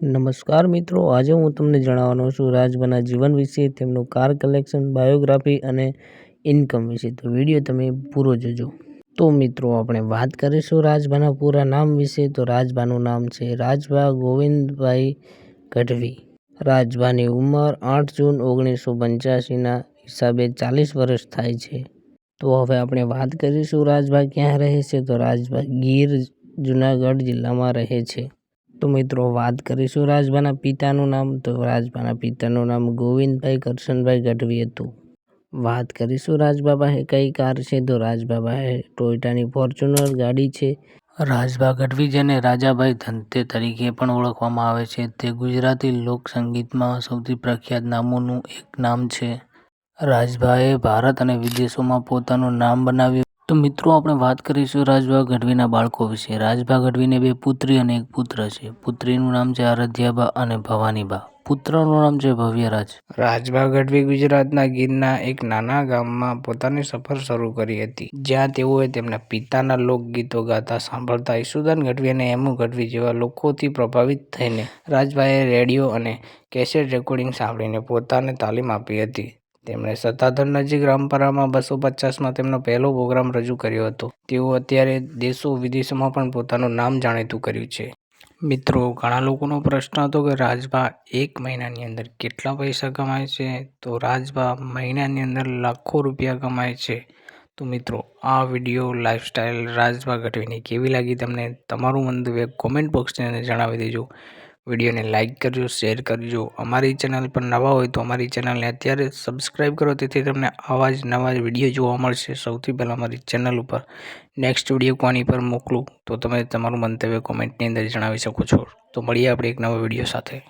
નમસ્કાર મિત્રો, આજે હું તમને જણાવવાનો છું રાજભાના જીવન વિશે, તેમનું કાર કલેક્શન, બાયોગ્રાફી અને ઇન્કમ વિશે. તો વિડીયો તમે પૂરો જોજો. તો મિત્રો, આપણે વાત કરીશું રાજભાના પૂરા નામ વિશે. તો રાજભાનું નામ છે રાજભા ગોવિંદભાઈ ગઢવી. રાજભાની ઉંમર 8 જૂન 1985ના હિસાબે 40 વર્ષ થાય છે. તો હવે આપણે વાત કરીશું રાજભા ક્યાં રહે છે. તો રાજભા ગીર જુનાગઢ જિલ્લામાં રહે છે. તો મિત્રો, વાત કરીશું રાજભાના પિતાનું નામ. તો રાજભાના પિતાનું નામ ગોવિંદભાઈ કરશનભાઈ ગઢવી હતું. વાત કરીશું રાજભા પાસે કઈ કાર છે. તો રાજભા પાસે ટોયોટાની ફોર્ચ્યુનર ગાડી છે. રાજભા ગઢવી, જેને રાજાભાઈ ધંતે તરીકે પણ ઓળખવામાં આવે છે, તે ગુજરાતી લોકસંગીતમાં સૌથી પ્રખ્યાત નામોનું એક નામ છે. રાજભાએ ભારત અને વિદેશોમાં પોતાનું નામ બનાવ્યું. તો મિત્રો, આપણે વાત કરીશું રાજભા ગઢવીના બાળકો વિશે. રાજભા ગઢવીને 2 પુત્રી અને 1 પુત્ર છે. પુત્રીનું નામ છે આરાધ્યાબા અને ભવાનીબા. પુત્રનું નામ છે ભવ્યરાજ. રાજભા ગઢવી ગુજરાતના ગીરના એક નાના ગામમાં પોતાની સફર શરૂ કરી હતી, જ્યાં તેઓએ તેમના પિતાના લોકગીતો ગાતા સાંભળતા ઈશુદાન ગઢવી અને હેમુ ગઢવી જેવા લોકોથી પ્રભાવિત થઈને રાજભાએ રેડિયો અને કેસેટ રેકોર્ડિંગ સાંભળીને પોતાને તાલીમ આપી હતી. તેમણે સત્તાધર નજીક રામપરામાં 250માં તેમનો પહેલો પ્રોગ્રામ રજૂ કર્યો હતો. તેઓ અત્યારે દેશો વિદેશોમાં પણ પોતાનું નામ જાણીતું કર્યું છે. મિત્રો, ઘણા લોકોનો પ્રશ્ન હતો કે રાજભા 1 મહિનાની અંદર કેટલા પૈસા કમાય છે. તો રાજભા મહિનાની અંદર લાખો રૂપિયા કમાય છે. તો મિત્રો, આ વિડીયો લાઈફસ્ટાઈલ રાજભા ગઢવીની કેવી લાગી તમને? તમારું મંતવ્ય કોમેન્ટ બોક્સની અંદર જણાવી દેજો. વિડીયોને લાઇક કરજો, શેર કરજો. અમારી ચેનલ પર નવા હોય તો અમારી ચેનલને અત્યારે સબસ્ક્રાઈબ કરો, તેથી તમને આવા જ નવા વિડીયો જોવા મળશે સૌથી પહેલાં અમારી ચેનલ ઉપર. નેક્સ્ટ વિડીયો કોની પર મોકલું તો તમે તમારું મંતવ્ય કોમેન્ટની અંદર જણાવી શકો છો. તો મળીએ આપણે એક નવા વિડીયો સાથે.